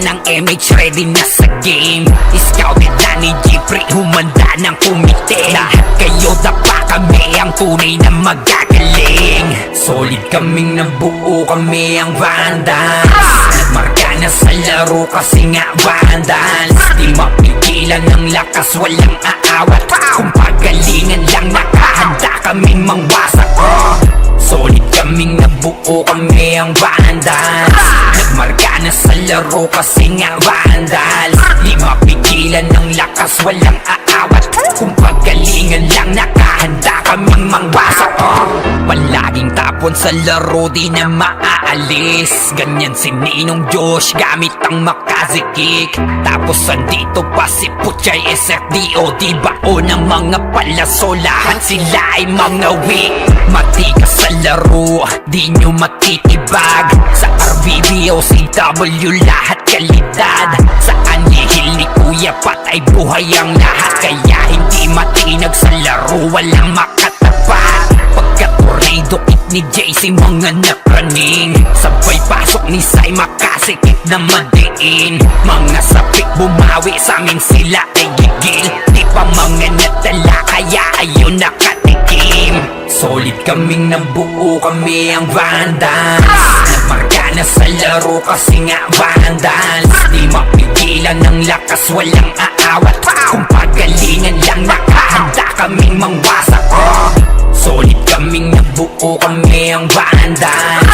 ng MH ready na sa game. Scouted na ni Jeffrey, humanda ng kumite. Lahat kayo dapa kami ang tunay na magagaling. Solid kaming nabuo, kami ang Vandals. Nagmarka na sa laro kasi nga Vandals. Di mapigilan ng lakas, walang aawat. Kung pagalingan lang nakahanda kaming mangwasak. Solid kaming nabuo, kami ang Vandals. Nagmarka na sa laro kasi nga Vandals. Di mapigilan ng lakas, walang aawat. Kung pagalingan lang nakahanda kaming mangwasak. Palaging tapon sa laro, di na maaalis. Ganyan si Ninong Josh gamit ang makazikik. Tapos andito pa si Puchay SFDO. Di bao ng mga palaso, lahat sila ay mga weak. Matikas sa laro, di nyo matitibag. Sa RVBO, CW, lahat kalidad. Sa anihil ni Kuya Pat ay buhay ang lahat. Kaya hindi matinag sa laro, walang makatapat. Pagka-tornado kit ni JC, mga napraning. Sabay pasok ni Sai, makasikip na madiin. Mga sapik bumawi sa amin, sila ay gigil. Di pa mga natala, kaya ayun nakatikim. Solid kaming nabuo, kami ang Vandals. Nagmarka na sa laro kasi nga Vandals. Di mapigilan ng lakas, walang aawat. Kung pagalingan lang nakahanda kaming mangwasak. Solid kaming nabuo, kami ang Vandals.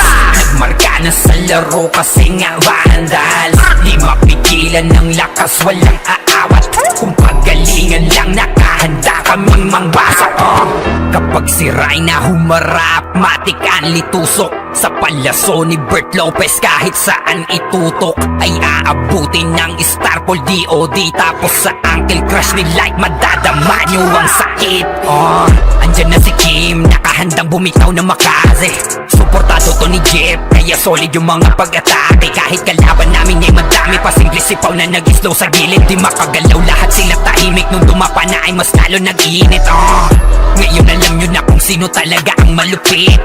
Nagmarka na sa laro kasi nga Vandals. Di mapigilan ng lakas, walang aawat. Kung pagalingan lang nakahanda kaming mangwasak. Kapag sira'y na humarap, matik ang litusok. Sa palaso ni Bert Lopez, kahit saan itutok ay aabutin ng Starpol DOD. Tapos sa Uncle Crush ni Light, madadama nyo ang sakit. Andyan na si Kim, nakahandang bumitaw na makaze. Suportado to ni Jeff, kaya solid yung mga pag-atake. Kahit kalaban namin ay madami pa, simple sipaw na nag-slow sa gilid. Di makagalaw, lahat sila tahimik. Nung dumapa na ay mas lalo nag-iinit. Ngayon alam nyo na kung sino talaga ang malupit.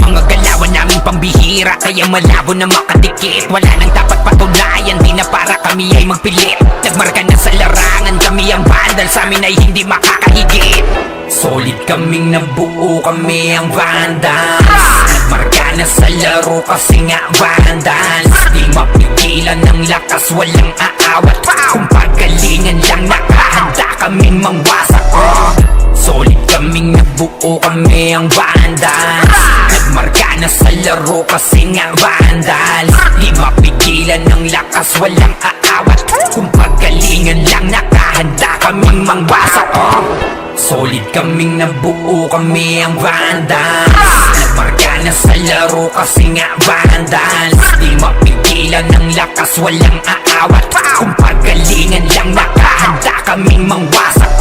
Mga galawan namin pambihira, kaya malabo na makadikit. Wala nang dapat patunayan, di na para kami ay magpilit. Nagmarka na sa larangan, kami ang Vandals. Sa amin ay hindi makakahigit. Solid kaming nabuo, kami ang Vandals. Nagmarka na sa laro kasi nga Vandals. Di mapigilan ng lakas, walang aawat. Kung pagalingan lang nakahanda kaming mangwasak. Solid kaming nabuo, kami ang Vandals. Nagmarka na sa laro kasi nga Vandals. Di mapigilan ng lakas, walang aawat. Kung pagalingan lang nakahanda kaming mangwasak. Solid kaming nabuo, kami ang Vandals. Nagmarka na sa laro kasi nga Vandals. Di mapigilan ng lakas, walang aawat. Kung pagalingan lang nakahanda kaming mangwasak.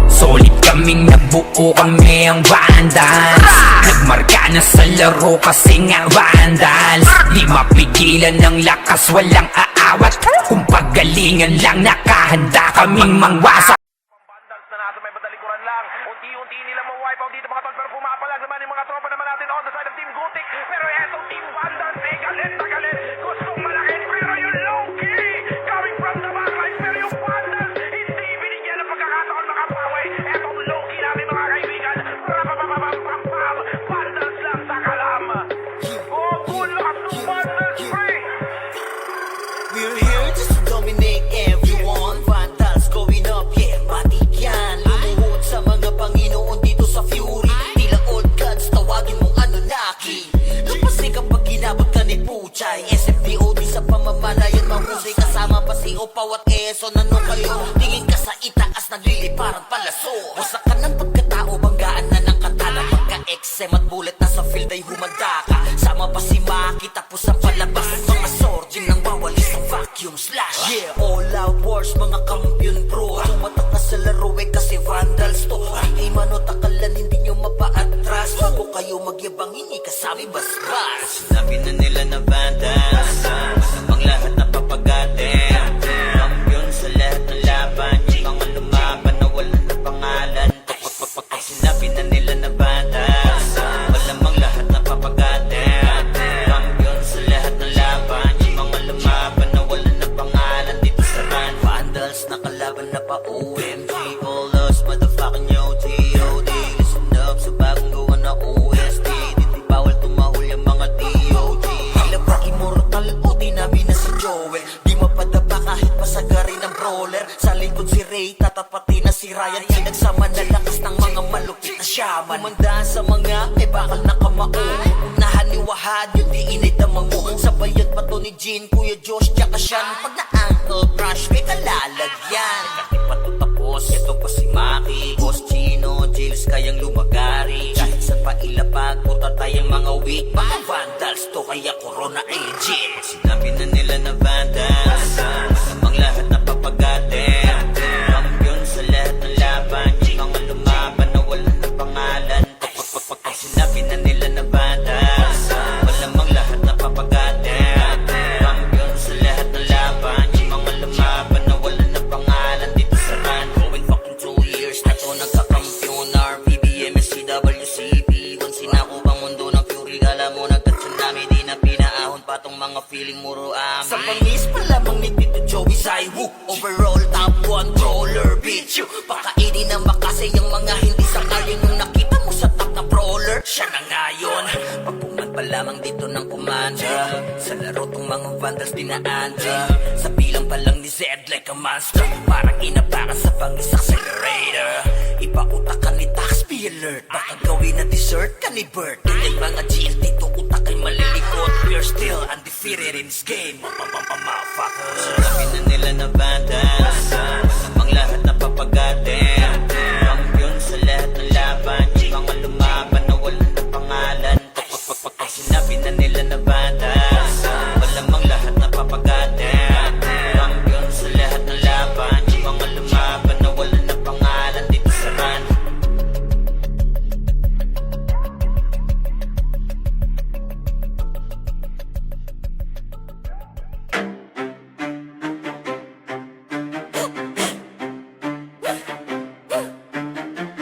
Solid kaming nabuo, kami ang Vandals. Nagmarka na sa laro kasi nga Vandals. Di mapigilan ng lakas, walang aawat. Kung pagalingan lang nakahanda kaming mangwasak. Vandals na natin may badalikuran lang. Unti-unti nila ma-wipe out dito mga tol, pero pumapalag naman yung mga tropa naman natin on the side of Team Gutik. Pero etong Team Vandals ay galit na galit. Gustong malakit pero yung low-key coming from the backline. Pero yung Vandals hindi binigyan ng pagkakataon makapawi. Etong low-key natin mga kaibigan. Rapapapapapapam, Vandals lang sa kalam. Oh, good luck to Vandals free. We're here just to dominate everyone. Vandals going up, yeah, batik yan. Lumuhod sa mga Panginoon dito sa Fury. Tila old gods, tawagin mong Anunnaki. Napasay kapag ginabot ka ni Puchay. SFDOD sa pamamalayan, mahusay kasama pa si Opaw at Eson. Ano kayo? Tingin ka sa itaas, nagliliparang palaso. Wasak ka ng pagkatao, banggaan na ng katana. Pagka-XM at bullet na sa field ay humanda ka. Sama pa si Maki, tapos ang palabas. Mga sordin nang wawalis ng vacuum slash. Yeah, all out wars, mga kampiyon bro. Tumatak ka sa laro eh kasi Vandals to. Di mano takalan, hindi nyo mapa-atras. Bago kayo magyabang, hindi kasami bas-bas. Sinabi na nila na Vandals, masamang lahat na papagatin. Kampiyon sa lahat ng laban, yung mga lumaban na wala na pangalan. Sinabi na nila na Vandals, malamang lahat na papagatin. at pati na si Ryan Pinagsama na lakas ng mga malupit na shaman Kumandaan sa mga may bakal na kamao Unahan ni Wahad yun di inay damang mo Sabayan pa to ni Jean, Kuya Josh, tsaka Sean Pag na-ankle crush may kalalagyan Kahit pa to tapos, ito pa si Maki Boss Chino, Jills kayang lumagari Kahit saan pa ilapag, punta tayong mga weak Mga vandals to kaya corona agent Pag sinabi na nila na vandals Samang lahat na papagatin Kampiyon sa lahat ng laban Yung mga lumaban na wala na pangalan Pag sinabi na nila na vandals Malamang lahat na papagatin Kampiyon sa lahat ng laban Yung mga lumaban na wala na pangalan Dito sa run Going fucking 2 years na to nagkakampyon RPBM, SCWCP Once sinako bang mundo ng fury Kala mo nagka-tsunami Di na pinaahon pa tong mga feeling muro amin Sa pangis pa lamang ni Tito Joey Saiwu Overall top 1 troller bitch Pakainin na makasay ang mga hindi sakayin Nung nakita mo sa top na brawler Siya na ngayon Pagpungan pa lamang dito ng kumanda Sa laro tong mga vandals dinaanda Sa bilang pa lang ni Zed like a monster Parang inapakan sa pangis accelerator Ipautak ka ni Tax be alert Baka gawin na dessert ka ni Bert Ganyan mga GL dito utak ay malilikot We're still undefeated in this game Motherfuckers Sabi na nila na vandals Samang lahat na papagatin Kampiyon sa lahat ng laban Yung mga lumaban na wala na pangalan Pag sinabi na nila na vandals Malamang lahat na papagatin Kampiyon sa lahat ng laban Yung mga lumaban na wala na pangalan Dito sa run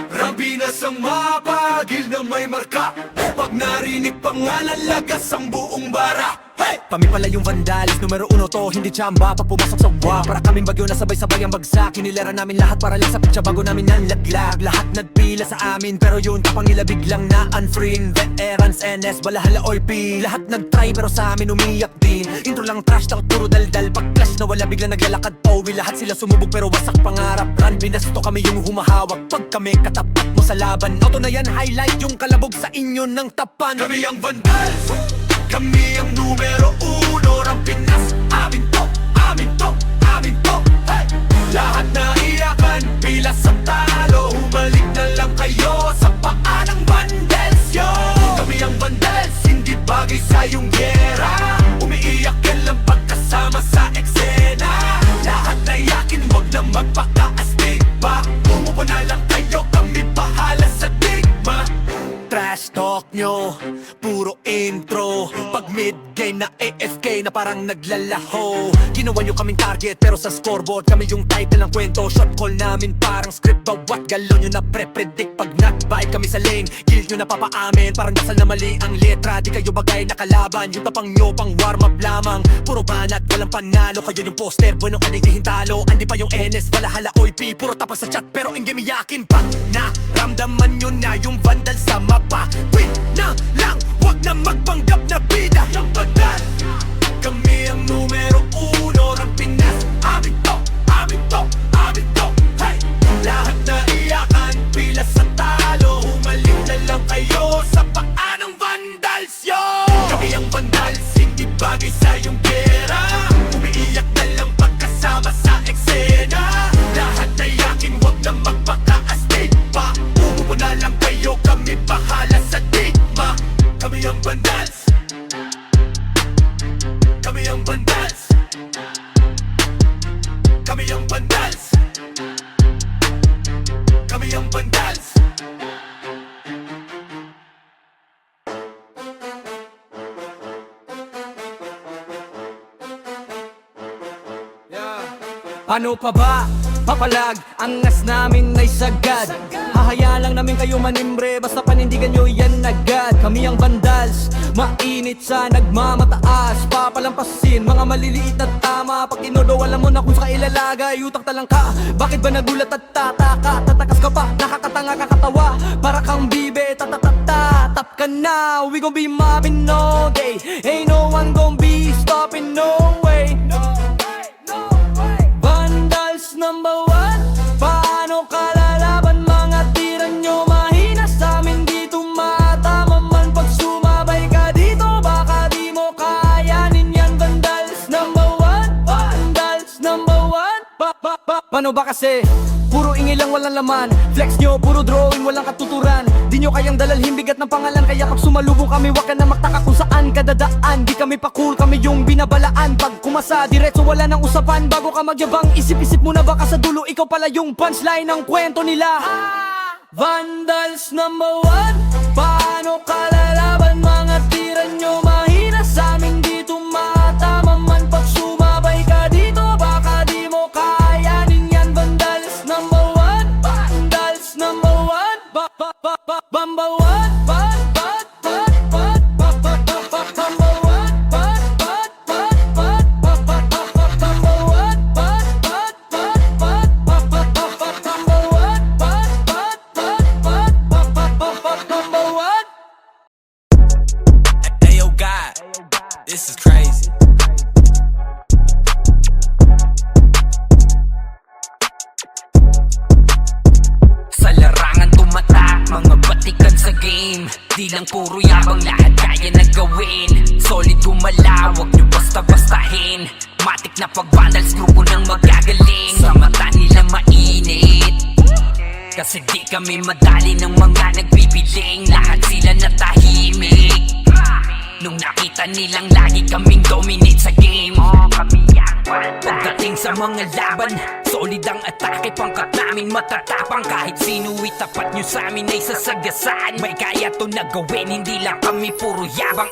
Rambinas ang mapagil na may marka Pag narinig pangalan lagas ang buong bara Hey! Kami pala yung vandalis, numero 1 to, hindi tsamba. Pag pumasok sa wa, para kaming bagyo na sabay-sabay ang bagsak. Hinilera namin lahat para lang sa pitsa bago namin nanlaglag. Lahat nagpila sa amin, pero yun kapangila biglang na unfriend. Veterans, NS, balahala, OP. Lahat nagtry pero sa amin umiyak din. Intro lang trash, takot puro daldal. Pag clash na wala biglang naglalakad pauwi. Lahat sila sumubog pero wasak pangarap. Run, binasto kami yung humahawak. Pag kami katapat mo sa laban, auto na yan, highlight yung kalabog sa inyo ng tapan. Kami ang vandals Kami ang numero 1 ng Pinas Amin to, amin to, amin to Hey! Lahat na iyakan, pila sa talo Humalik na lang kayo sa paa ng vandals yo Kami ang vandals, hindi bagay sa iyong gera Umiiyak ka lang pagkasama sa eksena Lahat na iyakin, wag na magpaka-astig pa Umupo na lang kayo, kami bahala sa digma Trash talk nyo, puro intro. Pag mid-game na AFK na parang naglalaho. Ginawa nyo kaming target pero sa scoreboard kami yung title ng kwento. Shot call namin parang script, bawat galon nyo na pre-predict. Pag not-vibe kami sa lane, kill nyo na papaamin. Parang dasal na mali ang letra, di kayo bagay na kalaban. Yung tapang nyo pang warm-up lamang. Puro banat, walang panalo. Kayo yung poster, bueno kaniging talo. Andi pa yung NS, balahala, OIP. Puro tapas sa chat pero in-game iyakin pa. Naramdaman nyo na yung vandal sa mapa. Quit na lang, wag na magpanggap na bida. Yung bandal Kami ang numero 1 ng Pinas Amin to, amin to, amin to Hey! Lahat na iyakan, pila sa talo Humalik na lang kayo sa paa ng vandals yo Kami ang vandals, hindi bagay sa iyong gera Umiiyak na lang pagkasama sa eksena Lahat na iyakin, wag na magpaka-astig pa Umupo na lang kayo, kami bahala sa digma Kami ang vandals Kami ang vandals Kami ang vandals Kami ang vandals Ano pa ba? Papalag, angas namin ay sagad. Hahaya lang namin kayo manimbre, basta panindigan nyo yan agad. Kami ang vandals, mainit sa nagmamataas. Papalampasin, mga maliliit na tama. Pag tinodo, alam mo na kung saan ilalagay. Utak talang ka, bakit ba nagulat at tataka? Tatakas ka pa, nakakatanga kakatawa. Para kang bibe, tatatata. Tap ka na, we gon' be mobbing all day. Ain't no one gon' be stopping, no way. Vandals number 1, Paano ba kasi? Puro ingay lang walang laman. Flex nyo, puro drawing, walang katuturan. Di nyo kayang dalalhin bigat ng pangalan. Kaya pag sumalubong kami, wag ka na magtaka kung saan kadadaan. Di kami pa cool, kami yung binabalaan. Pag kumasa, diretso wala nang usapan. Bago ka magyabang, isip-isip muna baka sa dulo ikaw pala yung punchline ng kwento nila. Vandals number 1, paano ka lalaban? Mga tira nyo mahina sa amin, di tumatama man. Pag sumabay ka dito, baka di mo kayanin yan. Vandals number 1, Vandals number 1, Bamba 1, Ayo God, this is crazy. Sa larangan tumatak, mga batikan sa game. Di lang puro yabang, lahat kaya na gawin. Solid gumalaw, wag nyo basta-bastahin. Matik na pag-vandals, grupo ng magagaling. Sa mata nila mainit, kasi di kami madali ng mga nagbibiling. Lahat sila natahimik nung nakita nilang lagi kaming dominate sa game. Kami ang pagdating sa mga laban, solid ang atake, pangkat namin matatapang. Kahit sino itapat nyo sa amin ay sasagasaan. May kaya to na gawin, hindi lang kami puro yabang.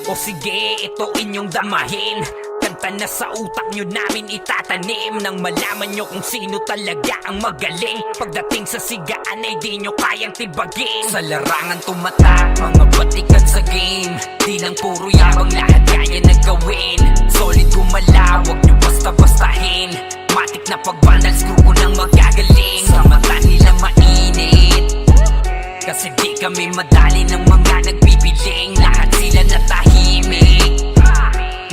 O sige, ito inyong damahin. Kanta na sa utak nyo namin itatanim, nang malaman nyo kung sino talaga ang magaling. Pagdating sa sigaan ay di nyo kayang tibagin. Sa larangan tumatak, mga batikan sa game. Di lang puro yabang, lahat kaya na gawin. Solid gumalaw, wag nyo basta-bastahin. Matik na pag-vandals, grupo ng magagaling. Sa mata nila mainit, kasi di kami madali ng mga nagbibiling. Lahat sila natahimik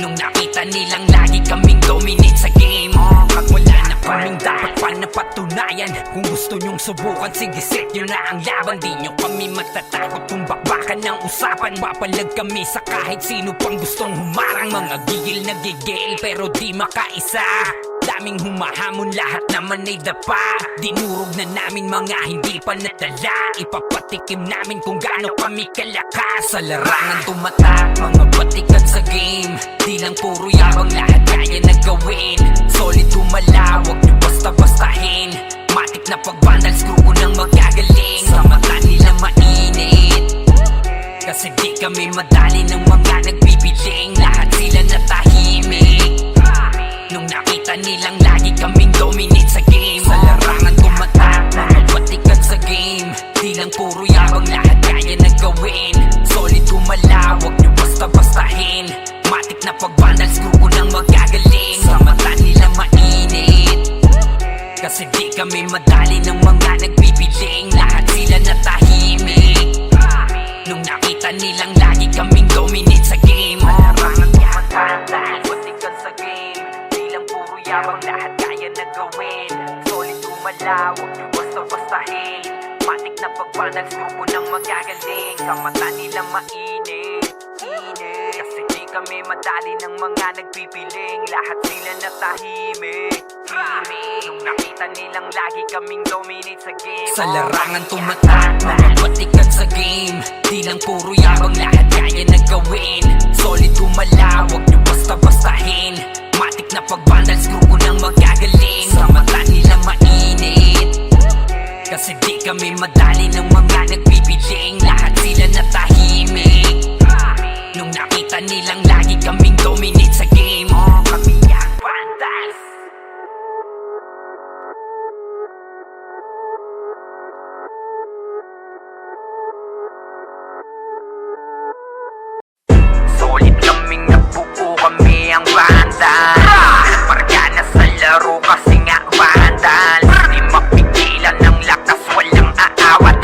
nung nakita nilang lagi kaming dominate sa game. Wala na kaming dapat pa napatunayan. Kung gusto nyong subukan, sige set nyo na ang laban. Di nyo kami matatakot kung bakbakan ng usapan. Papalag kami sa kahit sino pang gustong humarang. Mga gigil na gigil pero di makaisa. Daming humahamon, lahat naman ay dapa. Dinurog na namin mga hindi pa nadala. Ipapatikim namin kung gaano kami kalakas. Sa larangan tumatak, mga batikan sa game. Di lang puro yabang, lahat kaya na gawin. Solid gumalaw, wag nyo basta-bastahin. Matik na pag-vandals, grupo ng magagaling. Sa mata nila mainit, kasi di kami madali ng mga nagbibiling. Lahat sila natahimik nung nakita nilang lagi kaming dominate sa game. Sa larangan tumatak, mga batikan sa game. Di lang puro yabang, lahat kaya na gawin. Solid gumalaw, wag nyo basta-bastahin. Matik na pag-vandals, grupo ng magagaling. Sa mata nila mainit, kasi di kami madali ng mga nagbibiling. Lahat sila natahimik nung nakita nilang lagi kaming dominate sa game. Larangan tumatak, batikan sa game. Di lang puro yabang, lahat kaya na gawin. Solid gumalaw, wag nyo basta-bastahin. Matik na pag-vandals, grupo ng magagaling. Sa mata nila mainit, kasi di kami madali ng mga nagpipiling. Lahat sila natahimik nung nakita nilang lagi kaming dominate sa game. Sa larangan tumatak, mga batikan sa game. Di lang puro yabang, lahat kaya na gawin. Solid gumalaw, wag nyo basta-bastahin. Matik na pag-vandals, grupo ng magagaling. Sa mata nila mainit, kasi di kami madali ng mga nagbibiling. Lahat sila natahimik nung nakita nilang lagi kaming dominate sa game. Kami ang vandals. Solid kaming nabuo, kami ang vandals. Margana sa laro kasi nga vandals. Di mapigilan ng lakas, walang aawat.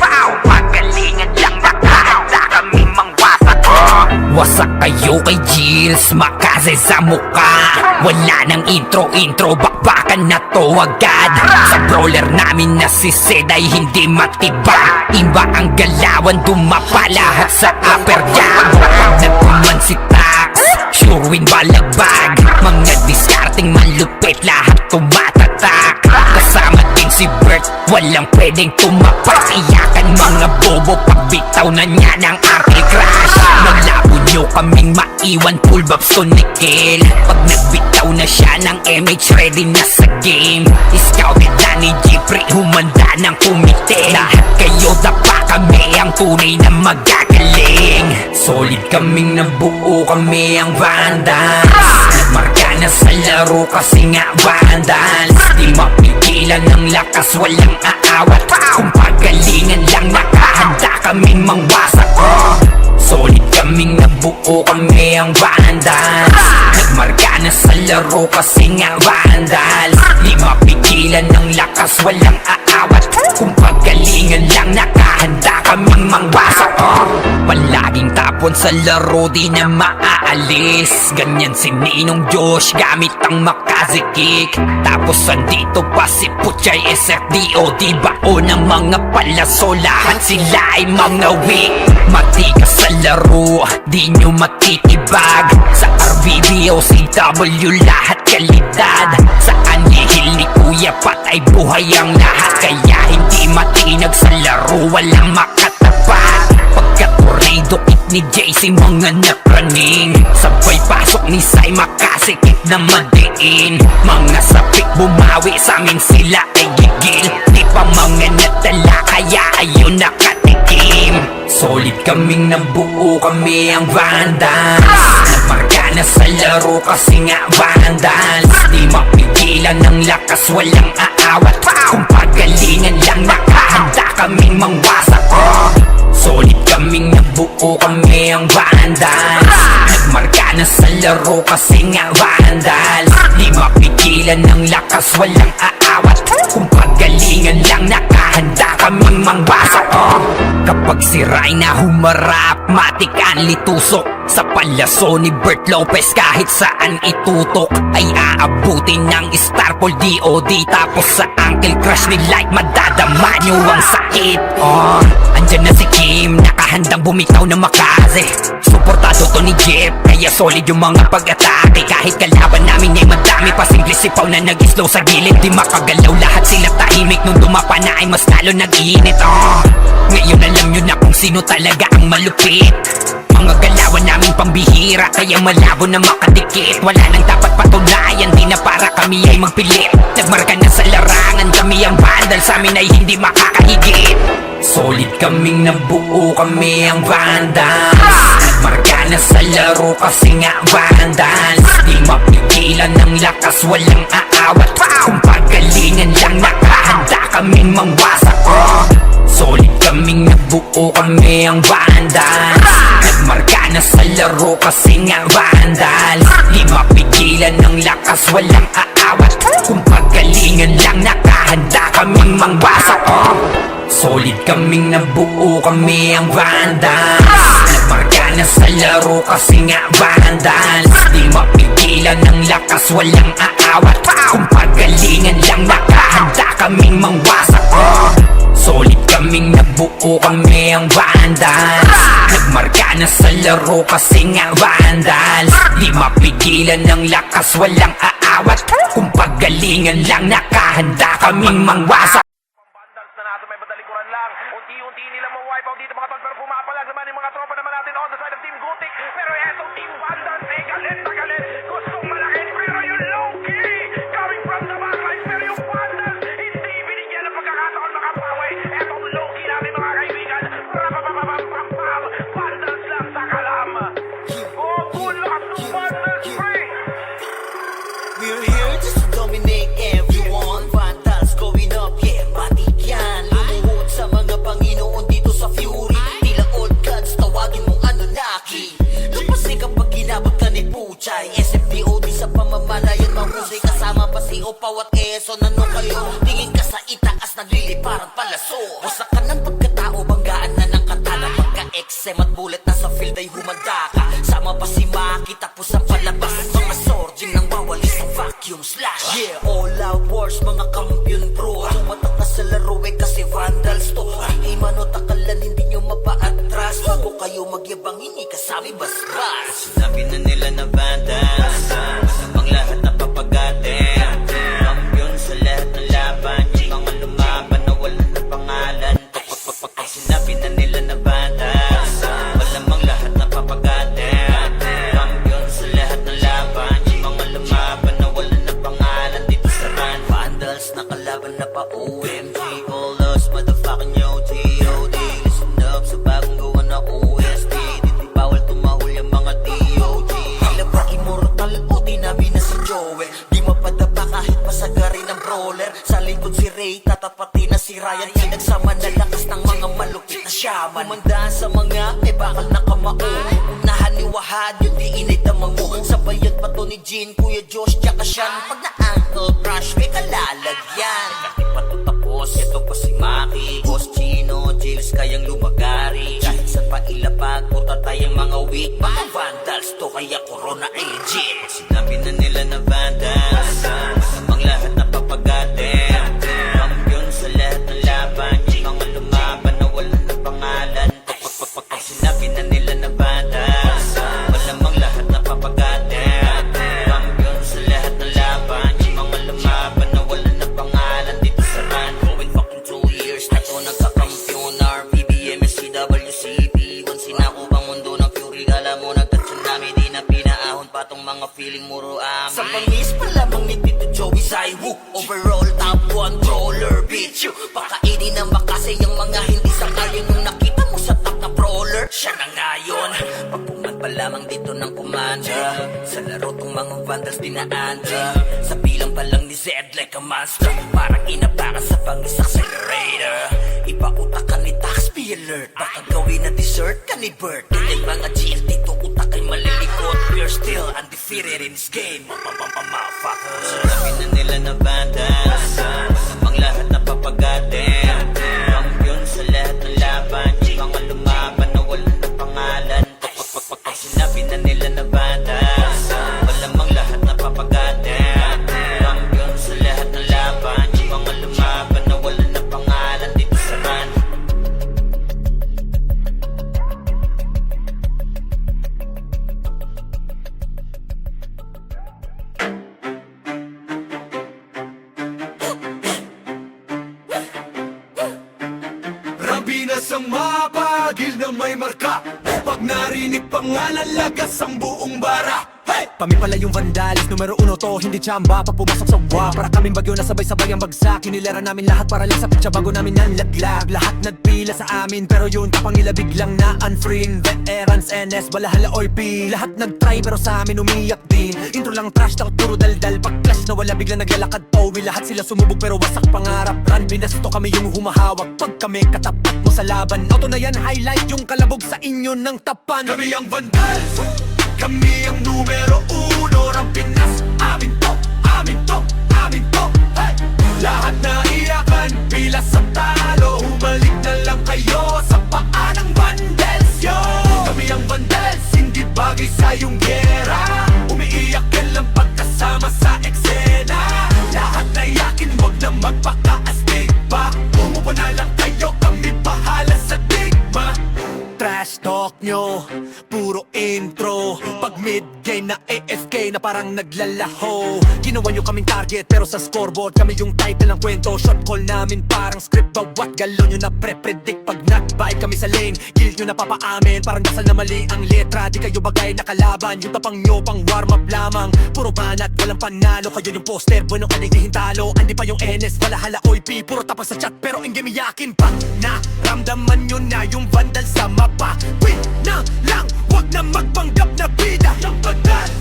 Pagalingan lang, nakahanda kami mangwasak. Wasak kayo kay Jills, makase sa muka. Wala nang intro, bakbakan na to agad. Sa brawler namin na si Zed ay hindi matibag. Iba ang galawan, dumapa lahat sa upper jab. Nagkuman si Tax, sure win balagbag. Mga discarding malupit, lahat tumatatak. si Bert, walang pwedeng tumapak. Iyakan mga bobo pagbitaw na niya ng Uncle Crush. Malabo nyo kaming maiwan, full babs to Nickel. Pag nagbitaw na siya ng MH, ready na sa game. Scouted na ni Jeffrey, humanda ng kumite. Lahat kayo dapa, kami ang tunay na magagaling. Solid kaming nabuo, kami ang Vandals. Nagmarka na sa laro kasi nga Vandals. Di mapigilan ng lakas, walang aawat. Kung pagalingan lang, nakahanda kaming mangwasak. Solid kaming nabuo, kami ang Vandals. Nagmarka na sa laro kasi nga Vandals. Di mapigilan ng lakas, walang aawat. Kung pagalingan lang, nakahanda kaming mangwasak. Palaging tapon sa laro, di na maaalis. Ganyan si Ninong Josh, gamit ang Makazi kick. Tapos andito pa si Puchay SFDO, di bao ng mga palaso. Lahat sila ay mga weak. Matikas sa laro, di nyo matitibag. Sa RVBO, CW, lahat kalidad. Sa anihil ni Kuya patay buhay ang lahat. Kaya hindi matinag sa laro, walang makatapat. Pagka-tornado kit ni JC, mga napraning. Sabay pasok ni Sai, makasikip na madiin. Mga sapik bumawi, sa amin sila ay gigil. Di pa mga natala, kaya ayun nakatikim. Solid kaming nabuo, kami ang Vandals. Nagmarka na sa laro kasi nga Vandals. Di mapigilan ng lakas, walang aawat. Kung pagalingan lang, nakahanda kaming mangwasak. Solid kaming nabuo, kami ang Vandals. Nagmarka na sa laro kasi nga Vandals. Di mapigilan ng lakas, walang aawat. Kung pagalingan lang, nakahanda kaming mangwasak. Kapag si Rayna humarap, matik ang litusok. Sa palaso ni Bert Lopez, kahit saan itutok ay aabutin ng Starpol DOD. Tapos sa Uncle Crush ni Light, madadama nyo ang sakit. Andyan na si Kim, nakahandang bumitaw na Makazi. Suportado to ni Jeff, kaya solid yung mga pag-atake. Kahit kalaban namin ay madami, pasimple sipaw na nag-slow sa gilid. Di makagalaw, lahat sila tahimik. Nung dumapa na ay mas lalo nag-iinit. Ngayon alam nyo na kung sino talaga ang malupit. Mga galawan namin pambihira, kaya malabo na makadikit. Wala nang dapat patunayan, di na para kami ay magpilit. Nagmarka na sa larangan, kami ang Vandal, sa amin ay hindi makakahigit. Solid kaming nabuo, kami ang Vandals. Nagmarka na sa laro kasi nga Vandals. Di mapigilan ng lakas, walang aawat. Kung pagalingan lang, nakahanda kaming mangwasak. Solid kaming nabuo, kami ang Vandals. Nagmarka na sa laro kasi nga Vandals. Di mapigilan ng lakas, walang aawat. Kung pagalingan lang, nakahanda kaming mangwasak. Solid kaming nabuo, kami ang Vandals. Nagmarka na sa laro kasi nga Vandals. Di mapigilan ng lakas, walang aawat. Kung pagalingan lang, nakahanda kaming mangwasak. Solid kaming nabuo, kami ang Vandals. Nagmarka na sa laro kasi nga Vandals. Di mapigilan ng lakas, walang aawat. Kung pagalingan lang, nakahanda kaming mangwasak. Vandals na natin, may badalikuran lang. Unti-unti nila ma-wipe out dito mga tol. Pero pumapalag naman yung mga tropa naman natin on the side of Team Gutik. Pero etong Team Vandals, galit na galit. Gustong malakin, pero yung low-key coming from the backlines. Pero yung Vandals, hindi binigyan ng pagkakataon makapawi. Etong low-key natin mga kaibigan. Rapapapapapapam, Vandals lang sa kalam. Oh, good luck to Vandals Spring. We're here just to dominate everyone. Vandals going up, yeah, matik yan. Lumuhod sa mga Panginoon dito sa Fury. Tila old gods, tawagin mong Anunnaki. Lupasi kapag ginabot ka ni Puchay. SFDO, di sa pamamalayan mahusay. Kasama pa si Opaw at Quezon. Ano kayo? Tingin ka sa itaas, nagliliparang palaso. Wasak ka ng pagkatao, banggaan na ng katana. Pagka-XM at bullet na sa field ay humanda ka. Sama pa si Maki, tapos ang palabas. Mga sorging nang wawalis sa vacuum slash. Yeah, all out wars, mga kampiyon pro. Tumatak na sa laro eh kasi Vandals to. Di manot akalan, hindi nyo mapa-atras. Bago kayo magyabang, hindi kasami basbas. Sinabi na nila na Vandals, ang lahat na papagatin. Kampiyon sa lahat ng laban, yung mga Vandals na kalaban na pa OMG. All us motherfucking yo G.O.D. Listen up sa bagong gawa na OST. Dito bawal tumahol yung mga DOG. Tila ba immortal o di namin na si Joel. Di mapadapa kahit pasagari ng brawler. Sa likod si Ray, tatapati na si Ryan. Pinagsama na lakas ng mga malupit na shaman. Kumandaan sa mga may bakal na kamao. Unahan ni Wahad, yung di inidamang mo. Sabayan pa to ni Jean, Kuya Josh, tsaka Sean. Pag na-ankle crush, may kalalagyan. Kahit pa to tapos, ito pa si Maki, Boss Chino, Jills kayang lumagari. Kahit saan pa ilapag, puta tayong mga weak. Mga Vandals to, kaya Corona ay legit. Sinabi na nila na Vandals, masamang lahat na papagatin. Kampiyon sa lahat ng laban, yung mga lumaban na wala ng pangalan. Pag sinabi na nila na Vandals, malamang lahat na papagatin. Kampiyon sa lahat ng laban, yung mga lumaban na wala ng pangalan. Dito sa run, going fucking 2 years na to nagkakampiyon. RPBM, SCWCP, once sinako bang mundo ng Fury. Kala mo nagtatsunami, di na pinaahon pa tong mga feeling muro amin. Sa pangis pa lamang ni Tito Joey Zaiwu, overall top 1 brawler, bitch you. Pakainin ng makasay yung mga hindi sangayon. Yung nakita mo sa top na brawler, siya na ngayon. Pagpungan pa lamang dito ng commander, sa laro tong mga Vandals dinaanda. Sa bilang pa lang ni Zed like a monster, parang inabakan sa pangis accelerator. Ipautak ka ni Tax, be alert. Baka gawin na dessert ka ni Bert. Ganyan mga GL dito, utak ay malilikot. We're still undefeated in this game, motherfuckers. Sinabi na nila na Vandals, masamang lahat na papagatin. Kampiyon sa lahat ng laban, yung mga lumaban na wala ng pangalan. Pag sinabi na nila na Vandals, malamang lahat na papagatin. Kampiyon sa lahat ng laban, yung mga lumaban na wala ng pangalan. Dito sa run, Rabinas ang mapagil na may marka. Pag narinig pangalan, lagas ang buong bara. Hey! Kami pala yung Vandals, numero 1 to, hindi tsamba. Pag pumasok sa wa, para kaming bagyo na sabay-sabay ang bagsak. Hinilera namin lahat para lang sa pitsa bago namin nanlaglag. Lahat nagpila sa amin, pero yun kapangila biglang na unfriend. Veterans, NS, balahala, OP. Lahat nagtry pero sa amin umiyak din. Intro lang trash, takot puro daldal. Pag clash na wala biglang naglalakad Towie. Lahat sila sumubog pero wasak pangarap. Run, binasto kami yung humahawak. Pag kami katapat mo sa laban, auto na yan, highlight yung kalabog sa inyo ng tapan. Kami ang Vandals, kami ang numero 1 ng Pinas. Amin to, amin to, amin to. Hey! Lahat na iyakan, pila sa talo. Humalik na lang kayo sa paa ng Vandals, yo. Kami ang Vandals, hindi bagay sa iyong gera. Umiiyak ka lang pagkasama sa eksena. Lahat na yakin, wag na magpaka-astig pa. Umupo na lang kayo, kami bahala sa digma. Trash talk nyo, puro intro. Pag mid-game na AFK na parang naglalaho. Ginawa nyo kaming target pero sa scoreboard kami yung title ng kwento. Shot call namin parang script, bawat galon nyo na pre-predict. Pag nag-bike kami sa lane, guild nyo na papaamin. Parang dasal na mali ang letra, di kayo bagay na kalaban. Yung tapang nyo pang warm up lamang, puro banat, walang panalo. Kayo yung poster, bueno ka di hintalo. Andi pa yung NS, balahala, OIP. Puro tapang sa chat pero in game yakin pa. Naramdaman nyo na yung Vandals sa mapa. Win na lang, wag na magpanggap na bida. Ng Vandals,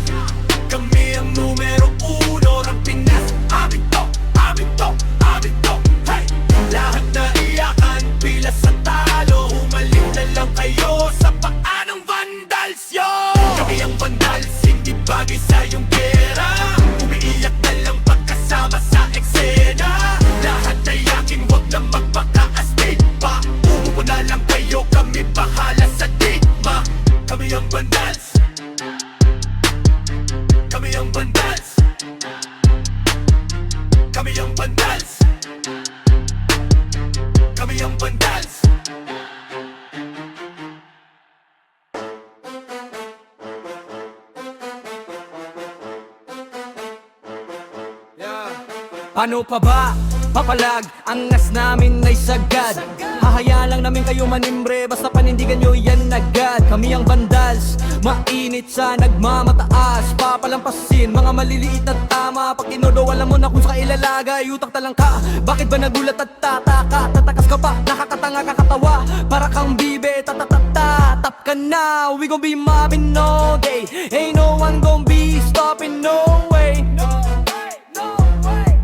kami ang numero 1 ng Pinas. Amin to, amin to, amin to. Hey! Lahat na iyakan, pila sa talo. Humalik na lang kayo sa paa ng Vandals, yo. Kami ang Vandals, hindi bagay sa iyong gera. Umiiyak na lang pagkasama sa eksena. Lahat na yakin, wag na magpaka-astig pa. Umupo na lang kayo, kami bahala sa digma. Kami ang Vandals, kami ang Vandals, kami ang Vandals, kami ang Vandals. Ano pa ba? Papalag, angas namin ay sagad. Hahayaan lang namin kayo manimbre, basta panindigan nyo yan agad. Kami ang bandals, mainit sa nagmamataas. Papalampasin, mga maliliit na tama. Pag tinodo, alam mo na kung sa ilalagay. Utang talang ka, bakit ba nagulat at tataka? Tatakas ka pa, nakakatanga kakatawa. Para kang bibe, tatatata. Tap ka na, we gon' be mobbing all day. Ain't no one gon' be stopping, no way.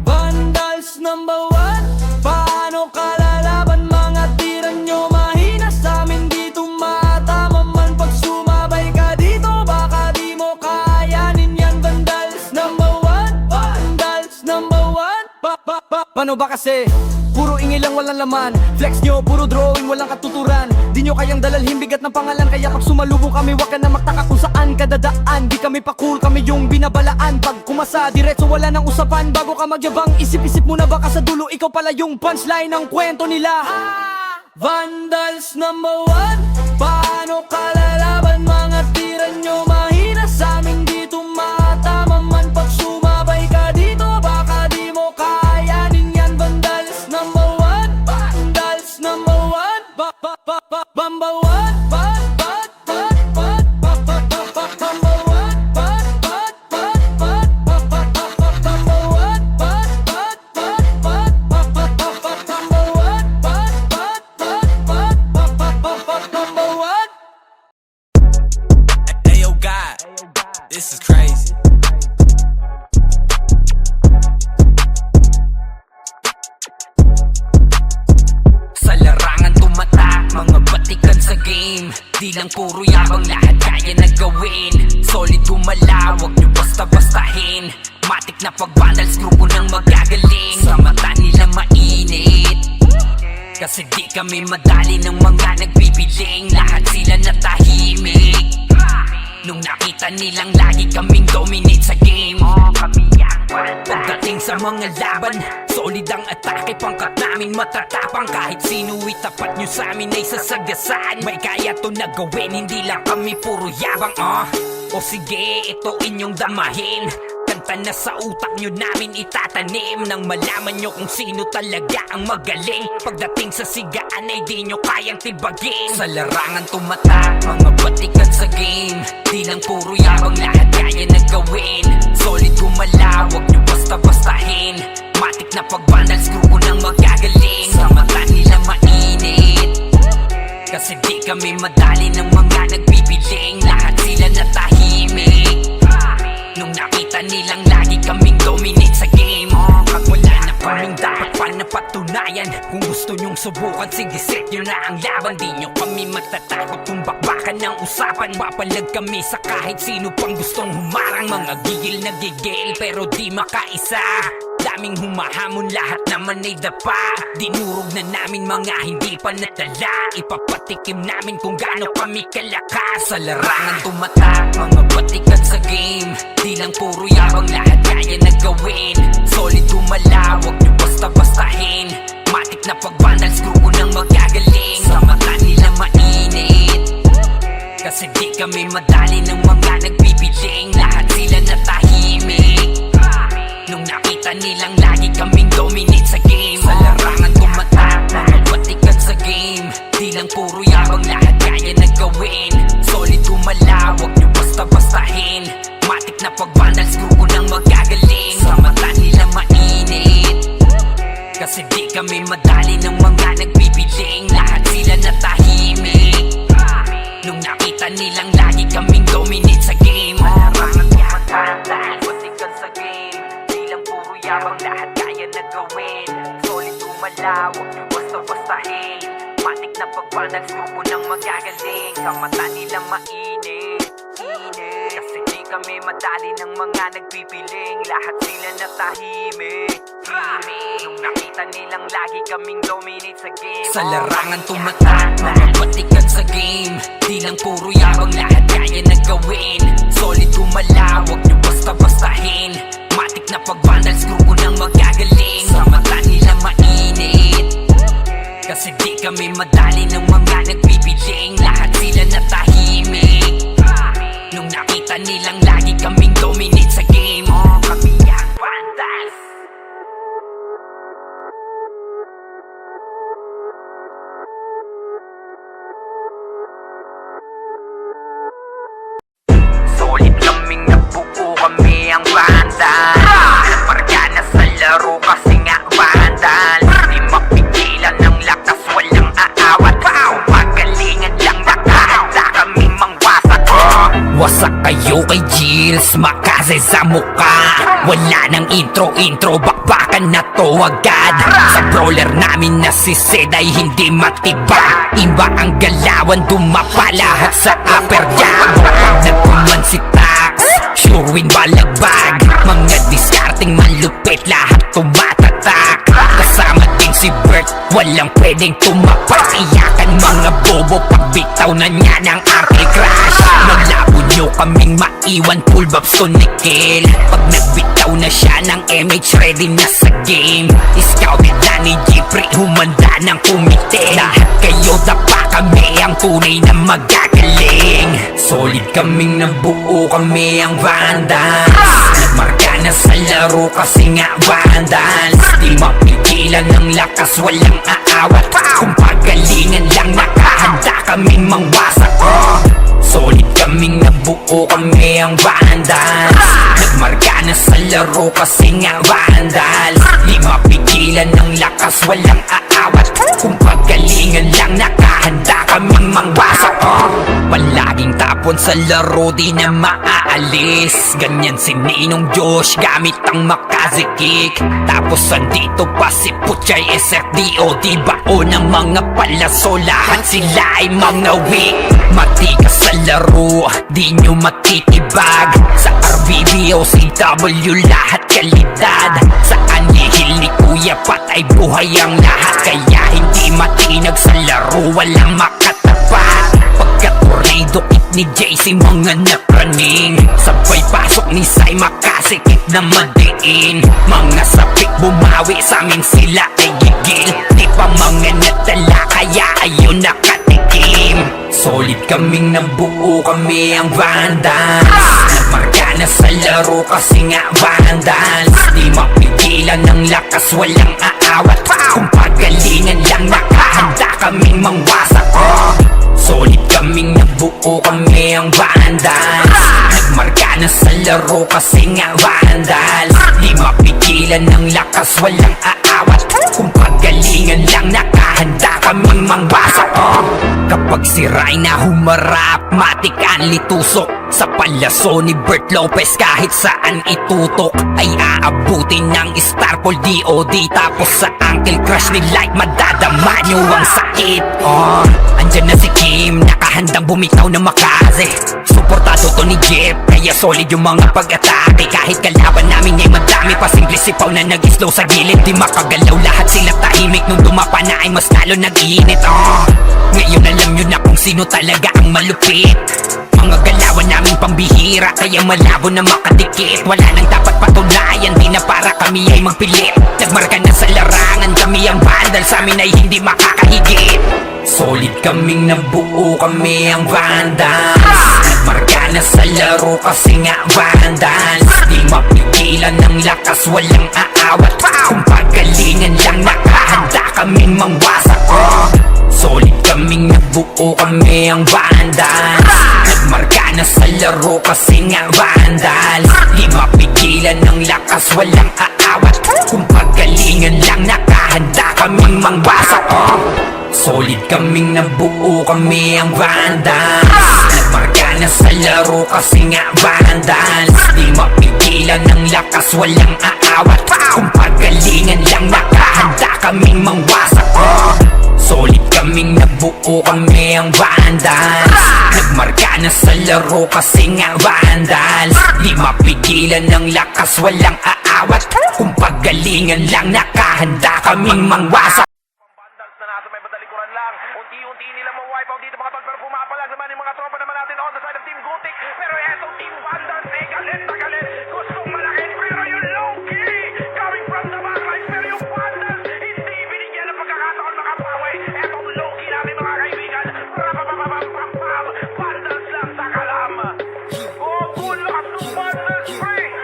Vandals number one, paano kalalaban? Mga tira nyo mahina sa amin, di tumatama man. Pag sumabay ka dito, baka di mo kayanin yan. Vandals number one, vandals number one. Paano ba kasi? Puro ingay lang, walang laman. Flex nyo, puro drawing, walang katuturan. Di nyo kayang dalalhin, bigat ng pangalan. Kaya pag sumalubong kami, wag ka na magtaka kung saan ka dadaan. Di kami pa cool, kami yung binabalaan. Pag kumasa, diretso wala nang usapan. Bago ka magyabang, isip-isip muna baka sa dulo ikaw pala yung punchline ng kwento nila. Vandals number one, paano kalalaban? Mga tira nyo mahina sa amin, di tumatama man. Pag sumabay ka dito, baka di mo kayanin yan. Vandals number one, vandals number one, number one, Ayo God, this is crazy. Sa larangan tumatak, mga batikan sa game. Di lang puro yabang, lahat kaya na gawin. Solid gumalaw, wag nyo basta-bastahin. Matik na pagbandals, grupo ng magagaling. Sa mata nila mainit, kasi di kami madali ng mga nagbibiling. Lahat sila natahimik nung nakita nilang lagi kaming dominate sa game. Pagdating sa mga laban, solid ang atake. Pangkat namin matatapang, kahit sino itapat nyo sa amin ay sasagasaan. May kaya to na gawin, hindi lang kami puro yabang. O sige, ito inyong damahin. Kanta na sa utak nyo namin itatanim, nang malaman nyo kung sino talaga ang magaling. Pagdating sa sigaan ay di nyo kayang tibagin. Sa larangan tumatak, mga batikan sa game. Di lang puro yabang, lahat kaya na gawin. Solid gumalaw, wag nyo basta-bastahin. Matik na pagbandals, grupo ng magagaling. Sa mata nila mainit, kasi di kami madali ng mga nagbibiling. Lahat sila natahimik nung nakita nilang lagi kaming dominate sa game. Pag wala na kaming dapat pa napatunayan, kung gusto nyong subukan, sige set nyo na ang laban. Di nyo kami magtatakot kung bakbakan ng usapan. Papalag kami sa kahit sino pang gustong humarang. Mga gigil na gigil pero di makaisa. Daming humahamon, lahat naman ay dapa. Dinurog na namin mga hindi pa natala. Ipapatikim namin kung gaano kami kalakas. Sa larangan tumatak, mga batikan sa game. Di lang puro yabang, lahat kaya na gawin. Solid gumalaw, wag nyo basta-bastahin. Matik na pagbandals, grupo ng magagaling. Sa mata nila mainit, kasi di kami madali ng mga nagbibiling. Lahat sila natahimik nung nakita nilang lagi kaming dominate sa game. Sa larangan tumatak, mga batikan sa game. Di lang puro yabang, lahat kaya na gawin. Solid gumalaw, wag nyo basta-bastahin. Matik na pagbandals, grupo ng magagaling. Sa mata nila mainit, kasi di kami madali ng mga nagbibiling. Lahat sila natahimik nung nakita nilang lagi kaming dominate sa game. Larangan tumatak, lahat batikan sa game. Di lang puro yabang, lahat kaya na gawin. Solid gumalaw, wag nyo basta-bastahin. Matik na pagbandals, grupo ng magagaling. Sa mata nila mainit, kasi di kami madali ng mga nagpipiling. Lahat sila natahimik nung nakita nilang lagi kaming dominate sa game. Sa larangan tumatak, mga batikan sa game. Di lang puro yabang, lahat kaya na gawin. Solid gumalaw, wag nyo basta-bastahin. Matik na pagbandals, grupo ng magagaling. Sa mata nila mainit, kasi di kami madali ng mga nagbibiling. Lahat sila natahimik nung nakita nilang lagi kaming dominate sa game. Kami ang vandals. boses sa muka. Wala nang intro, bakbakan na to agad. Sa brawler namin na si Zed ay hindi matiba. Iba ang galawan, dumapa lahat sa upper jab. Pag nagkuman si Tax, sure win balagbag. Mga diskarting malupit, lahat tumatatak. Kasama din si Bert, walang pwedeng tumapak. Iyakan mga bobo, pagbitaw na niya ng ankle crash. Malabo nyo kaming maiwan, full babs to nickel. Pag nagbitaw na siya ng MH, ready na sa game. Scouted na ni Jeffrey, humanda ng kumite. Lahat kayo dapa kami, ang tunay na magagaling. Solid kaming nabuo, kami ang Vandals. Nagmarka na sa laro kasi nga Vandals. Di mapigilan ng lakas, walang aawat. Kung pagalingan lang, nakahanda kaming mangwasak. Solid kaming nabuo, kami ang Vandals. Nagmarka na sa laro kasi nga Vandals. Di mapigilan ng lakas, walang aawat. Kung pagalingan lang, nakahanda kaming mangwasak. Palaging tapon sa laro, di na maaalis. Ganyan si Ninong Josh, gamit ang makazikik. Tapos andito pa si Puchay SFDO, di bao ng mga palaso. Lahat sila ay mga weak. Matikas sa laro, di nyo matitibag. Sa RVBO, CW, lahat kalidad. Sa anihil ni Kuya Pat ay buhay ang lahat. Kaya hindi matinag sa laro, walang makatapat. Pagka-tornado kit ni JC, mga napraning. Sabay pasok ni Sai, makasikip na madiin. Mga sapik bumawi, sa amin sila ay gigil. Di pa mga natala, kaya ayun nakatikim. Solid kaming nabuo, kami ang Vandals. Nagmarka na sa laro kasi nga Vandals. Di mapigilan ng lakas, walang aawat. Kung pagalingan lang, nakahanda kaming mangwasak. Solid kaming nabuo, kami ang Vandals. Nagmarka na sa laro kasi nga Vandals. Di mapigilan ng lakas, walang aawat. Kung pagalingan lang, nakahanda kaming mangwasak. Kapag si Rayna humarap, matik ang litusok. Sa palaso ni Bert Lopez, kahit saan itutok ay aabutin ng Starpol DOD. Tapos sa ankle crush ni Light, madadama nyo ang sakit. Andyan na si Kim, nakahandang bumitaw na makaze. Suportado to ni Jeff, kaya solid yung mga pag-atake. Kahit kalaban namin ay madami pa, simple sipaw na nag-slow sa gilid. Di makagalaw, lahat sila tahimik. Nung dumapa na ay mas lalo nag-iinit. Ngayon alam nyo na kung sino talaga ang malupit. Mga galawan naming pambihira, kaya malabo na makadikit. Wala nang dapat patunayan, di na para kami ay magpilit. Nagmarka na sa larangan, kami ang Vandals, sa amin ay hindi makakahigit. Solid kaming nabuo, kami ang Vandals. Nagmarka na sa laro kasi nga Vandals. Di mapigilan ng lakas, walang aawat. Kung pagalingan lang, nakahanda kaming mangwasak. Solid kaming nabuo, kami ang Vandals. Nagmarka na sa laro kasi nga Vandals. Di mapigilan ng lakas, walang aawat. Kung pagalingan lang, nakahanda kaming mangwasak. Solid kaming nabuo, kami ang Vandals. Nagmarka na sa laro kasi nga Vandals. Di mapigilan ng lakas, walang aawat. Kung pagalingan lang, nakahanda kaming mangwasak. Solid kaming nabuo, kami ang Vandals. Nagmarka na sa laro kasi nga Vandals. Di mapigilan ng lakas, walang aawat. Kung pagalingan lang, nakahanda kaming mangwasak. Vandals na nasa may badalikuran lang. Unti-unti nilang ma-wipe out dito mga tol. Pero pumapalag naman yung mga tropa naman natin on the side of Team Gutik. Pero eto Team Vandals, galit na galit. Gustong malaki, pero yung low-key coming from the backlines. Pero yung Vandals, hindi binigyan ng pagkakataon makapawi. Etong low-key natin mga kaibigan. Rapapapapapapam, Vandals lang sa kalam. Oh, tulak ng Vandals spring.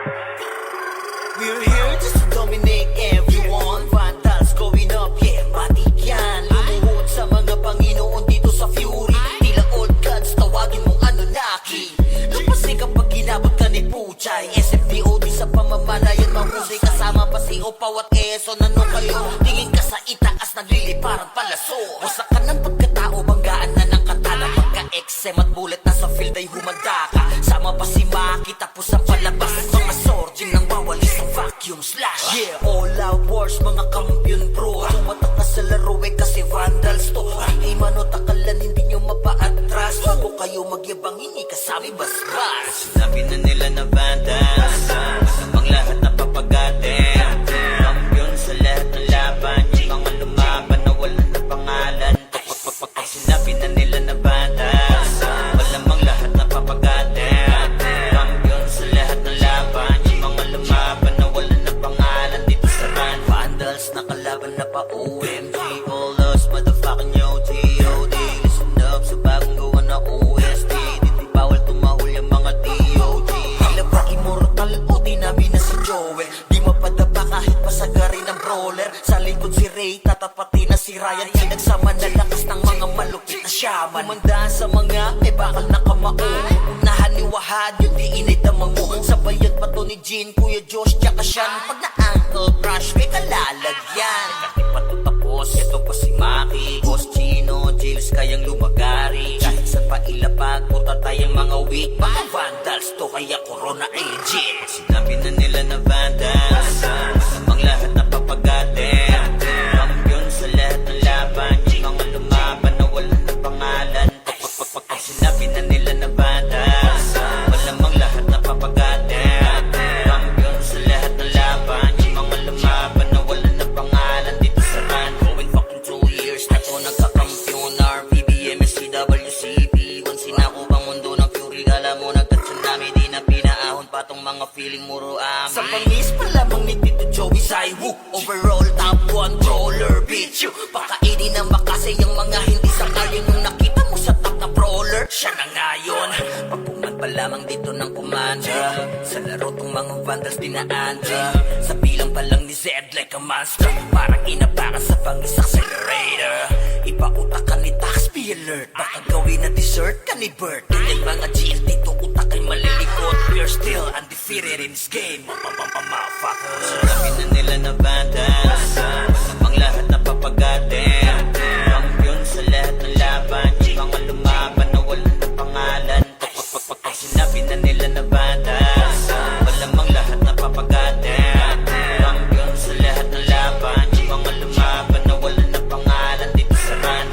We're here just to dominate everyone. Vandals going up, yeah, matik yan. Lumuhod sa mga Panginoon dito sa Fury. Tila old gods, tawagin mong Anunnaki. Kapasi kapag ginabot ka ni Puchay, SFDO di sa pamamalayan mahusay. Kasama pa si Opaw at Quezon, ano kayo? Tingin ka sa itaas, nagliliparang palaso. Wasak ka ng pagkatao, banggaan na ng katana. Pagka-XM at bullet na sa field ay humanda ka. Sama pa si Maki, tapos ang palabas. slash. Yeah, all out wars, mga kampiyon bro. Tumatak na sa laro kasi vandals to. Ay manot akalan hindi nyo mapa-atras. Bago kayo magyabang hindi kasami basbas. Sinabi na nila na vandals, masamang lahat na papagatin. Kampiyon sa lahat ng laban, yung mga lumaban na wala na pangalan. Pag sinabi na nila na vandals, malamang lahat na papagatin. Kampiyon sa lahat ng laban, yung mga lumaban na wala na pangalan dito sa run. Vandals na kalaban na pa OMG, all us motherfucking yo G.O.D. Listen up sa bagong gawa na OST. Dito bawal tumahol yung mga D.O.G. Tila ba immortal o di namin na si Joel? Di mapadapa kahit pasagarin ng brawler. Sa likod si Ray, tatapatin na si Ryan. Pinagsama na lakas ng mga malupit na shaman. Kumandaan sa mga may bakal na kamao. Unahan ni Wahad, yung di inidamang mo. Sabayan pa to ni Jean, Kuya Josh, tsaka Sean. Pag na-ankle crush, may kalalagyan. Kasi pa to tapos, ito pa si Maki, Boss Chino, Jiles kayang lumagari. Kahit saan pa ilapag, puta tayong mga weak. Mga vandals to, kaya corona agent. Sinabi na nila na vandals, masamang lahat na papagatin. Kampiyon sa lahat ng laban, yung mga lumaban na wala na pangalan. Pag sinabi na nila na vandals, malamang lahat na papagatin. Kampiyon sa lahat ng laban, yung mga lumaban na wala na pangalan dito sa run. Going fucking 2 years na to nagkakampiyon. RPBM, SCWCP, once sinakupang mundo ng fury. Kala mo nagka-tsunami, di na pinaahon pa tong mga feeling muro amin. Sa pangis pa lamang ni Tito Joey Saiwu, overall top 1 brawler, bitch you. Pakainin ng makasay yung mga hindi sakayan. Yung nakita mo sa top na brawler, siya na ngayon. Pagpuman pa lamang dito ng commander, sa laro tong mga vandals dinaandra. Sa bilang pa lang ni Zed like a monster, parang inapakan sa pangis accelerator. Ipautak ka ni Tax, be alert. Baka gawin na dessert ka ni Bert. Ganyan mga GL dito, utak ay malilikot. We're still undefeated in this game, motherfuckers. Sinabi na nila na vandals, masamang lahat na papagatin. Kampiyon sa lahat ng laban, yung mga lumaban na wala na pangalan. Pag sinabi na nila na vandals, malamang lahat na papagatin. Kampiyon sa lahat ng laban, yung mga lumaban na wala na pangalan dito sa run.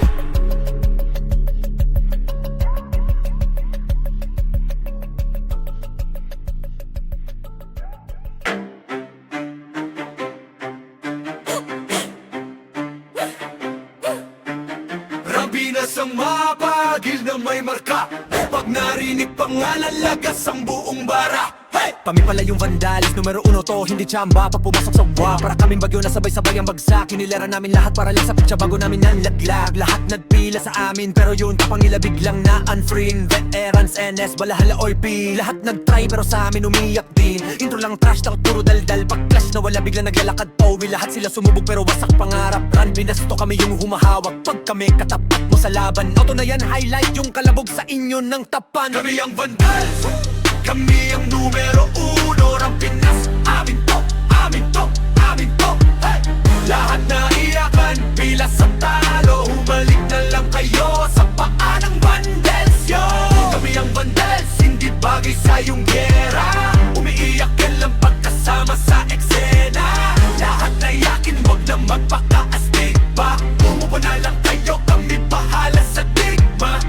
Rabinas ang mapagil na may marka. Pag narinig pangalan, lagas ang buong bara. Hey! Kami pala yung vandalis, numero 1 to, hindi tsamba. Pag pumasok sa wa, para kaming bagyo na sabay-sabay ang bagsak. Hinilera namin lahat para lang sa pitsa bago namin nanlaglag. Lahat nagpila sa amin, pero yun kapangila biglang na unfreeing. Veterans, NS, balahala, OP. Lahat nagtry pero sa amin umiyak din. Intro lang trash, takot puro daldal. Pag clash na wala biglang naglalakad Owi. Lahat sila sumubog pero wasak pangarap. Run, binasto kami yung humahawak. Pag kami katapat mo sa laban, auto na yan, highlight yung kalabog sa inyo ng tapan. Kami ang vandals, kami ang numero 1 ng Pinas. Amin to, amin to, amin to. Hey! Lahat na iyakan, pila sa talo. Humalik na lang kayo sa paa ng vandals, yo. Kami ang vandals, hindi bagay sa iyong gera. Umiiyak ka lang pagkasama sa eksena. Lahat na yakin, wag na magpaka-astig pa. Umupo na lang kayo, kami bahala sa digma.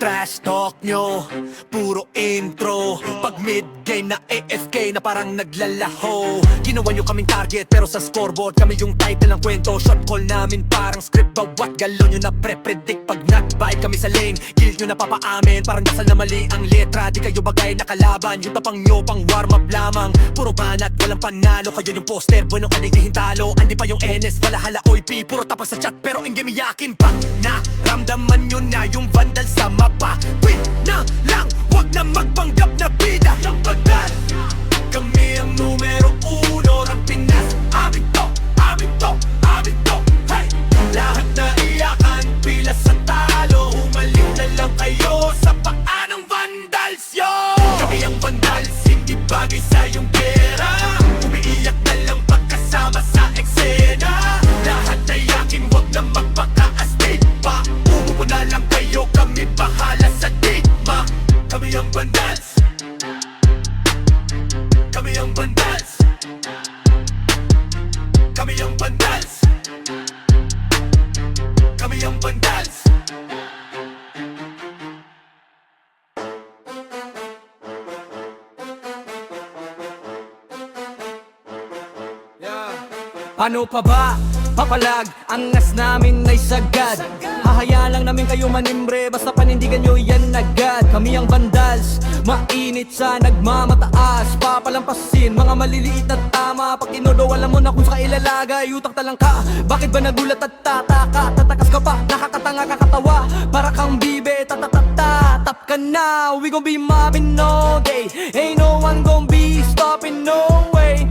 Trash talk nyo, puro intro. Pag mid-game na AFK na parang naglalaho. Ginawa nyo kaming target pero sa scoreboard kami yung title ng kwento. Shot call namin parang script, bawat galo nyo na pre-predict. Pag nag-bite kami sa lane, kill nyo na papaamin. Parang dasal na mali ang letra, di kayo bagay na kalaban. Yung tapang nyo pang warm up lamang, puro banat, walang panalo. Kayo yung poster, bueno kanigihin talo. Andi pa yung NS, balahala, OIP. Puro tapos sa chat pero in game iyakin pa. Naramdaman nyo na yung vandal sa mapa. Win na lang, wag na magpanggap na bida. Ang vandal, kami ang numero 1 ng Pinas. Amin to, amin to, amin to. Hey! Lahat na iyakan, pila sa talo. Humalik na lang kayo sa paa ng vandals, yo. Kami ang vandals, hindi bagay sa iyong pera. Umiiyak na lang pagkasama sa eksena. Lahat na yakin, wag na magpaka-astig pa. Umupo na lang kayo, kami bahala sa digma. Kami ang vandals, kami ang vandals. Kami ang Vandals. Kami ang Vandals. Ano pa ba? Papalag, angas namin ay sagad. Hahayaan lang namin kayo manimbre, basta panindigan nyo yan agad. Kami ang Vandals, mainit sa nagmamataas. Papalampasin, mga maliliit na tama. Pag inodo, alam mo na kung sa ilalagay. Utak talang ka, bakit ba nagulat at tataka? Tatakas ka pa, nakakatanga kakatawa. Para kang bibe, tatatata. Tap ka na, we gon' be mobbing all day. Ain't no one gon' be stopping, no way.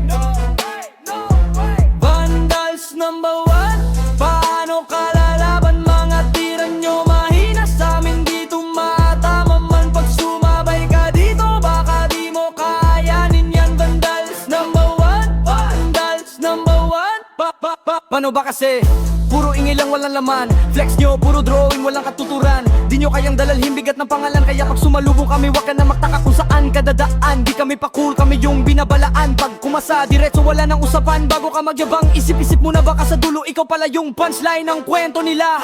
Vandals number one. Paano kalalaban mga tira nyo? Mahina sa amin dito, matama man pag sumabay ka dito. Baka di mo kayanin yan. Vandals number one. Vandals number one. Paano ba kasi? Puro ingay lang walang laman. Flex nyo, puro drawing, walang katuturan. Di nyo kayang dalalhin bigat ng pangalan. Kaya pag sumalubong kami, wag ka na magtaka kung saan ka dadaan. Di kami pa cool, kami yung binabalaan. Pag kumasa, diretso wala nang usapan. Bago ka magyabang, isip-isip mo na baka sa dulo ikaw pala yung punchline ng kwento nila.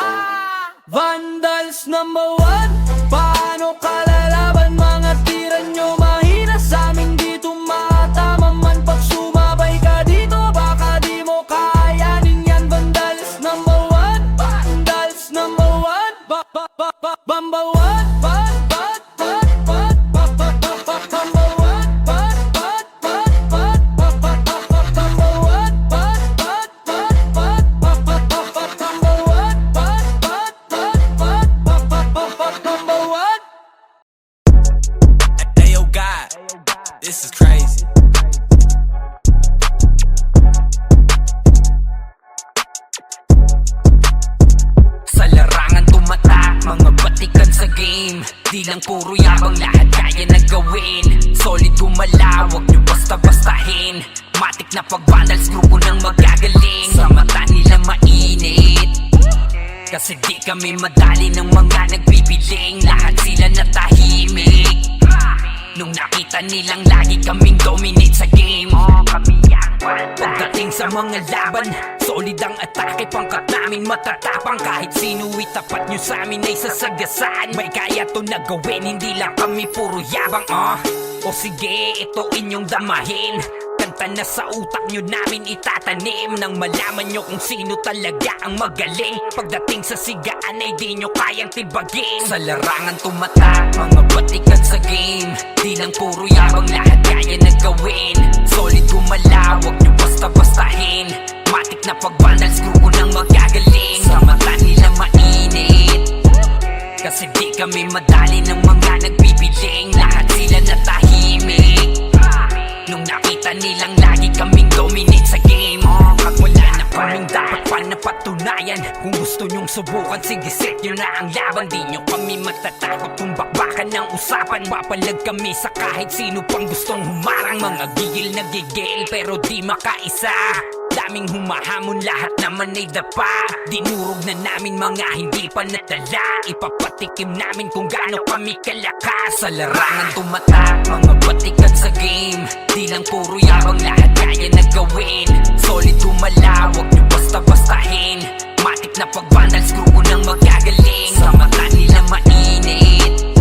Vandals number one. Paano kalalaban mga tira nyo? Mahina sa amin dito, matama man pag sumabay ka dito. Baka di mo kayanin yan. Vandals number one. Vandals number one. Bamba one. Ayo God, this is crazy. Sa larangan tumatak, mga batikan sa game. Di lang puro yabang, lahat kaya na gawin. Solid gumalaw, wag nyo basta-bastahin. Matik na pag-vandals, grupo ng magagaling. Sa mata nila mainit, kasi di kami madali ng mga nagbibiling. Lahat sila natahimik nung nakita nilang lagi kaming dominate sa game. Pagdating sa mga laban, solid ang atake. Pangkat namin matatapang, kahit sino itapat nyo sa amin ay sasagasaan. May kaya to na gawin, hindi lang kami puro yabang. O sige, ito inyong damahin. Kanta na sa utak nyo namin itatanim, nang malaman nyo kung sino talaga ang magaling. Pagdating sa sigaan ay di nyo kayang tibagin. Sa larangan tumatak, mga batikan sa game. Di lang puro yabang, lahat kaya na gawin. Solid gumalaw, wag nyo basta-bastahin. Matik na pag-vandals, grupo ng magagaling. Sa mata nila mainit, kasi di kami madali ng mga nagbibiling. Lahat sila natahimik nung nakita nilang lagi kaming dominate sa game. Pag wala na kaming dapat pa napatunayan, kung gusto nyong subukan, sige set nyo na ang laban. Di nyo kami matatakot kung bakbakan ng usapan. Papalag kami sa kahit sino pang gustong humarang. Mga gigil na gigil pero di makaisa. Daming humahamon, lahat naman ay dapa. Dinurog na namin mga hindi pa nadala. Ipapatikim namin kung gaano kami kalakas. Sa larangan tumatak, mga batikan sa game. Di lang puro yabang, lahat kaya na gawin. Solid gumalaw, wag nyo basta-bastahin. Matik na pag-vandals, grupo ng magagaling. Sa mata nila mainit,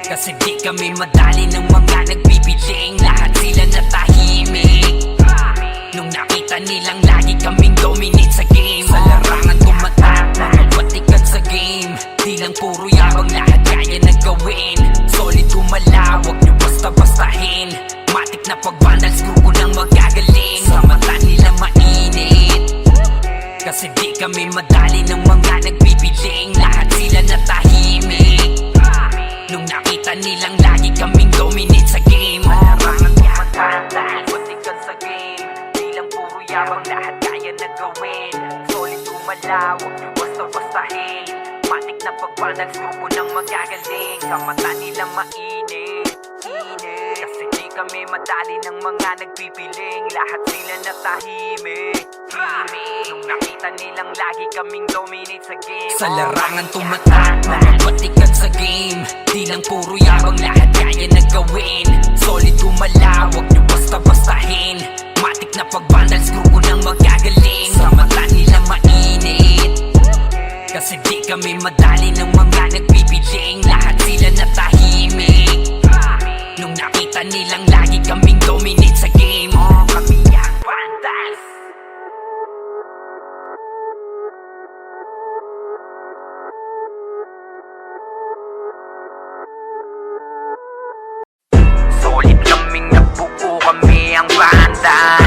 kasi di kami madali ng mga nagbibiling. Lahat sila natahimik nung nakita nilang lagi kaming dominate sa game. Sa larangan tumatak, mga batikan sa game. Di lang puro yabang, lahat kaya na gawin. Solid gumalaw, wag nyo basta-bastahin. Matik na pag-vandals, grupo ng magagaling. Sa mata nila mainit, kasi di kami madali ng mga nagbibiling. Lahat sila natahimik nung nakita nilang lagi kaming dominate sa game. Larangan tumatak, lahat batikan sa game. Di lang puro yabang, lahat kaya na gawin. Solid gumalaw, wag nyo basta-bastahin. Matik na pag-vandals, grupo ng magagaling. Sa mata nila mainit, kasi di kami madali ng mga nagpipiling. Lahat sila natahimik nung nakita nilang lagi kaming dominate sa game. Sa larangan tumatak, mga batikan sa game. Di lang puro yabang, lahat kaya na gawin. Solid gumalaw, wag nyo basta-bastahin. Matik Matik na pag-vandals, grupo ng magagaling Sa mata nila mainit Kasi di kami madali ng mga nagbibiling Lahat sila natahimik Nung nakita nilang lagi kaming dominate sa game Kami ang vandals Solid kaming nabuo, kami ang vandal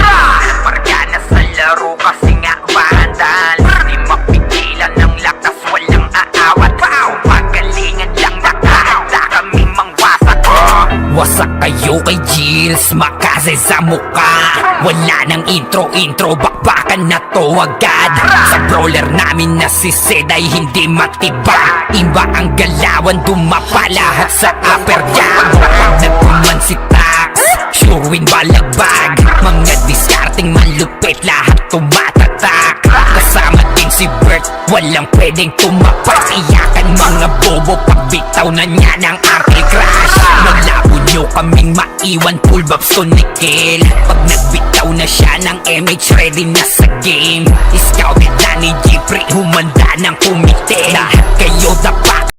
Marga na sa laro kasi nga vandal Di mapigilan ng lakas, walang aawat Pagalingan lang nakahanda kami mangwasak Wasak kayo kay Gilles, makase sa muka Wala nang intro, bakbakan na to agad Sa brawler namin na si Zed ay hindi matiba Iba ang galawan, dumapa lahat sa upper jam Pag nagkuman si Tax, sure win balagbag Mga diskarting malupit, lahat tumatatak Kasama din si Bert, walang pwedeng tumapak Iyakan mga bobo, pagbitaw na niya ng anti-crash Malabo nyo kaming maiwan, full babs to nickel Pag nagbitaw na siya ng MH, ready na sa game Scouted na ni Jeffrey, humanda ng kumite Lahat kayo dapat